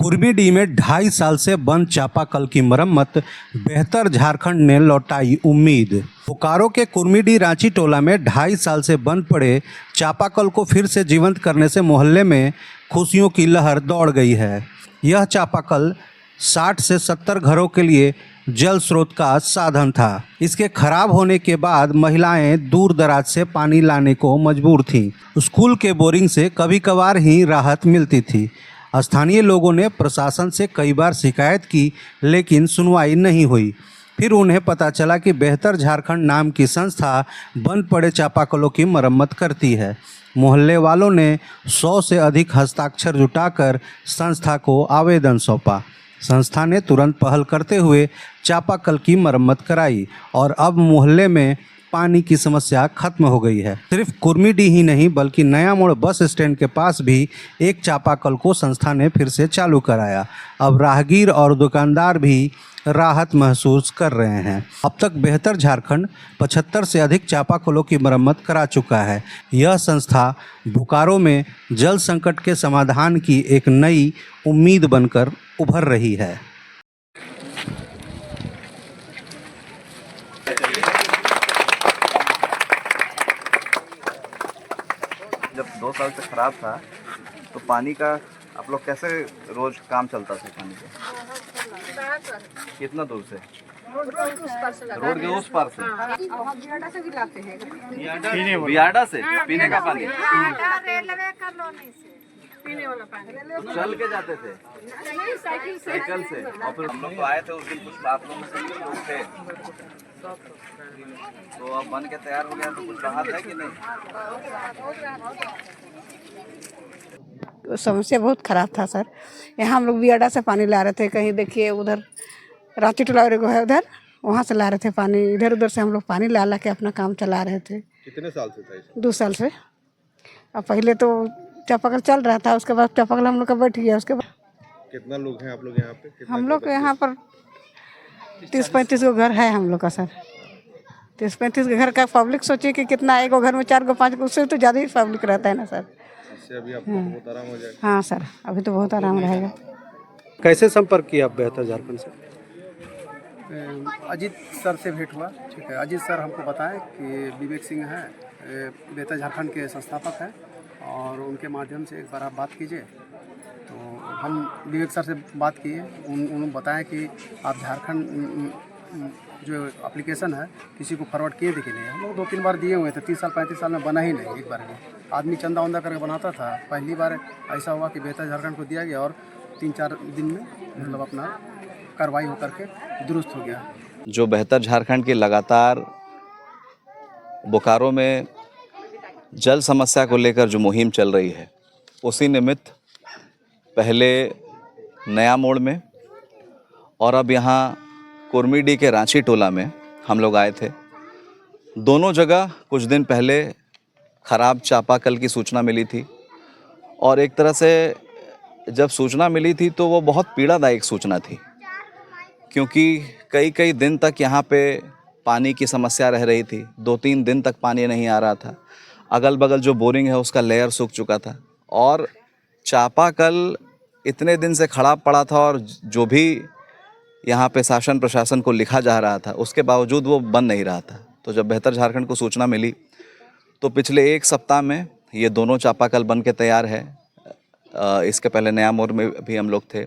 कुर्मीडीह में 2.5 साल से बंद चापाकल की मरम्मत, बेहतर झारखंड ने लौटाई उम्मीद। बोकारो के कुर्मीडीह रांची टोला में 2.5 साल से बंद पड़े चापाकल को फिर से जीवंत करने से मोहल्ले में खुशियों की लहर दौड़ गई है। यह चापाकल 60 से 70 घरों के लिए जल स्रोत का साधन था। इसके खराब होने के बाद महिलाएं दूर दराज से पानी लाने को मजबूर थीं। स्कूल के बोरिंग से कभी कभार ही राहत मिलती थी। स्थानीय लोगों ने प्रशासन से कई बार शिकायत की, लेकिन सुनवाई नहीं हुई। फिर उन्हें पता चला कि बेहतर झारखंड नाम की संस्था बंद पड़े चापाकलों की मरम्मत करती है। मोहल्ले वालों ने 100 से अधिक हस्ताक्षर जुटाकर संस्था को आवेदन सौंपा। संस्था ने तुरंत पहल करते हुए चापाकल की मरम्मत कराई और अब मोहल्ले में पानी की समस्या खत्म हो गई है। सिर्फ कुर्मीडीह ही नहीं बल्कि नया मोड़ बस स्टैंड के पास भी एक चापाकल को संस्था ने फिर से चालू कराया। अब राहगीर और दुकानदार भी राहत महसूस कर रहे हैं। अब तक बेहतर झारखंड 75 से अधिक चापाकलों की मरम्मत करा चुका है। यह संस्था बोकारो में जल संकट के समाधान की एक नई उम्मीद बनकर उभर रही है। जब 2 साल से खराब था तो पानी का आप लोग कैसे रोज काम चलता था पानी का? कितना दूर से? रोड के उस पार से? बियाडा से भी लाते हैं। बियाडा से पीने का पानी? पीने वाला पानी तो चल के जाते थे? साइकिल से। और फिर हम लोग तो आए थे उस दिन, कुछ आप लोग में से कुछ लोग थे, तो अब बन के तैयार हो गया, तो कुछ राहत है कि नहीं? समस्या बहुत खराब था सर। यहाँ हम लोग बियाडा से पानी ला रहे थे। कहीं देखिए उधर रांची टोला है, उधर वहाँ से ला रहे थे पानी। इधर उधर से हम लोग पानी ला के अपना काम चला रहे थे। कितने साल से था? 2 साल से। अब पहले तो चापाकल चल रहा था, उसके बाद चापाकल हम लोग का बैठ गया। उसके बाद कितना लोग हैं आप लोग यहाँ पे? हम लोग यहाँ पर 30-35 गो घर है हम लोग का सर। 30-35 घर का पब्लिक सोचिए कि कितना, एक घर में 4 गो 5 गो, उससे तो ज़्यादा ही पब्लिक रहता है ना सर। इससे अभी आपको बहुत आराम हो जाएगा। हाँ सर, अभी तो बहुत आराम रहेगा। कैसे संपर्क किया आप बेहतर झारखंड से? अजीत सर से भेंट हुआ। ठीक है, अजीत सर हमको बताएं कि विवेक सिंह हैं, बेहतर झारखंड के संस्थापक हैं, और उनके माध्यम से एक बार आप बात कीजिए। तो हम विवेक सर से बात किए। उन्होंने बताया कि आप झारखंड जो एप्लीकेशन है किसी को फॉरवर्ड किए थे कि नहीं। हम लोग 2-3 बार दिए हुए थे। 30 साल 35 साल में बना ही नहीं। एक बार भी आदमी चंदा वंदा करके बनाता था। पहली बार ऐसा हुआ कि बेहतर झारखंड को दिया गया और 3-4 दिन में मतलब अपना कार्रवाई होकर के दुरुस्त हो गया। जो बेहतर झारखंड की लगातार बोकारो में जल समस्या को लेकर जो मुहिम चल रही है, उसी निमित्त पहले नया मोड़ में और अब यहाँ कुर्मीडीह के रांची टोला में हम लोग आए थे। दोनों जगह कुछ दिन पहले खराब चापाकल की सूचना मिली थी, और एक तरह से जब सूचना मिली थी तो वो बहुत पीड़ादायक सूचना थी, क्योंकि कई दिन तक यहाँ पे पानी की समस्या रह रही थी। 2-3 दिन तक पानी नहीं आ रहा था। अगल बगल जो बोरिंग है उसका लेयर सूख चुका था, और चापाकल इतने दिन से खड़ा पड़ा था, और जो भी यहाँ पे शासन प्रशासन को लिखा जा रहा था उसके बावजूद वो बन नहीं रहा था। तो जब बेहतर झारखंड को सूचना मिली तो पिछले 1 सप्ताह में ये दोनों चापाकल बन के तैयार है। इसके पहले नया मोड़ में भी हम लोग थे,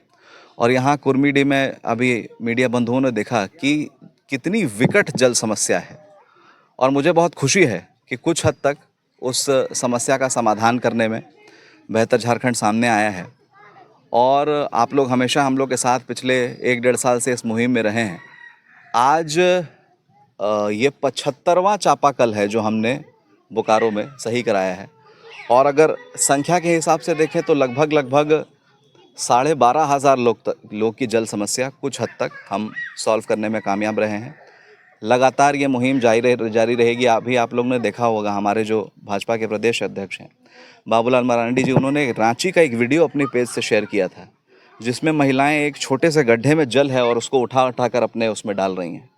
और यहाँ कुर्मीडीह में अभी मीडिया बंधुओं ने देखा कि कितनी विकट जल समस्या है। और मुझे बहुत खुशी है कि कुछ हद तक उस समस्या का समाधान करने में बेहतर झारखंड सामने आया है। और आप लोग हमेशा हम लोग के साथ पिछले 1-1.5 साल से इस मुहिम में रहे हैं। आज ये 75वां चापाकल है जो हमने बोकारो में सही कराया है, और अगर संख्या के हिसाब से देखें तो लगभग 12,500 लोग की जल समस्या कुछ हद तक हम सॉल्व करने में कामयाब रहे हैं। लगातार ये मुहिम जारी रहेगी। अभी आप लोग ने देखा होगा हमारे जो भाजपा के प्रदेश अध्यक्ष हैं बाबूलाल मरांडी जी, उन्होंने रांची का एक वीडियो अपनी पेज से शेयर किया था, जिसमें महिलाएं एक छोटे से गड्ढे में जल है और उसको उठा कर अपने उसमें डाल रही हैं।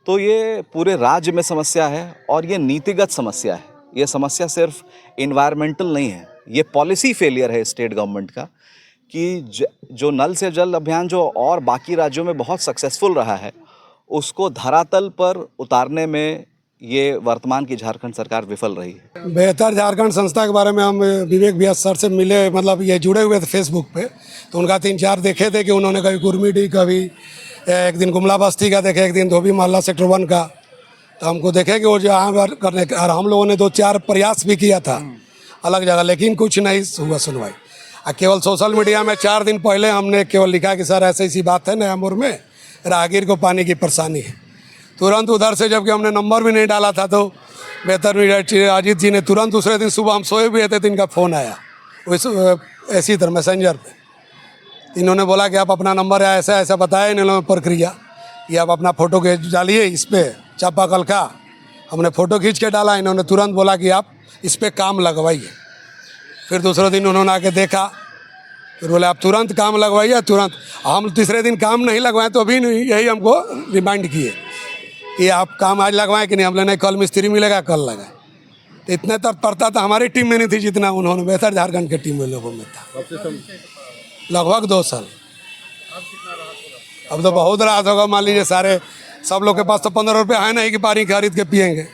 तो ये पूरे राज्य में समस्या है, और ये नीतिगत समस्या है। ये समस्या सिर्फ इन्वायरमेंटल नहीं है, ये पॉलिसी फेलियर है स्टेट गवर्नमेंट का कि जो नल से जल अभियान जो और बाकी राज्यों में बहुत सक्सेसफुल रहा है, उसको धरातल पर उतारने में ये वर्तमान की झारखंड सरकार विफल रही है। बेहतर झारखंड संस्था के बारे में हम विवेक व्यास सर से मिले, मतलब ये जुड़े हुए थे फेसबुक पे, तो उनका 3-4 देखे थे कि उन्होंने कभी कुर्मीडी, कभी एक दिन गुमला बस्ती का देखे, एक दिन धोबी मोहल्ला सेक्टर 1 का, तो हमको देखे कि वो जहाँ करने, और हम लोगों ने 2-4 प्रयास भी किया था अलग जगह, लेकिन कुछ नहीं हुआ सुनवाई। केवल सोशल मीडिया में 4 दिन पहले हमने केवल लिखा कि सर ऐसी ऐसी बात है, नया मोड़ में राहगीर को पानी की परेशानी है। तुरंत उधर से जबकि हमने नंबर भी नहीं डाला था, तो बेहतर मीडिया अजीत जी ने तुरंत दूसरे दिन सुबह, हम सोए हुए थे तो इनका फ़ोन आया ऐसी तरह मैसेंजर पे। इन्होंने बोला कि आप अपना नंबर है ऐसा ऐसा बताया इन्होंने प्रक्रिया, कि आप अपना फ़ोटो के डालिए इस पर चापाकल का। हमने फ़ोटो खींच के डाला, इन्होंने तुरंत बोला कि आप इस पर काम लगवाइए। फिर दूसरे दिन उन्होंने आके देखा, फिर बोले आप तुरंत काम लगवाइए तुरंत। हम तीसरे दिन काम नहीं लगवाएं तो अभी यही हमको रिमाइंड किए कि आप काम आज लगवाएं कि नहीं। हमने नहीं, कल मिस्त्री मिलेगा कल लगाए। तो इतने तत्परता तो हमारी टीम में नहीं थी जितना उन्होंने बेहतर झारखंड की टीम में लोगों में था। लगभग 2 साल। अब तो बहुत राहत होगा। मान लीजिए सारे सब लोग के पास तो 15 रुपये है नहीं कि पानी खरीद के पियेंगे।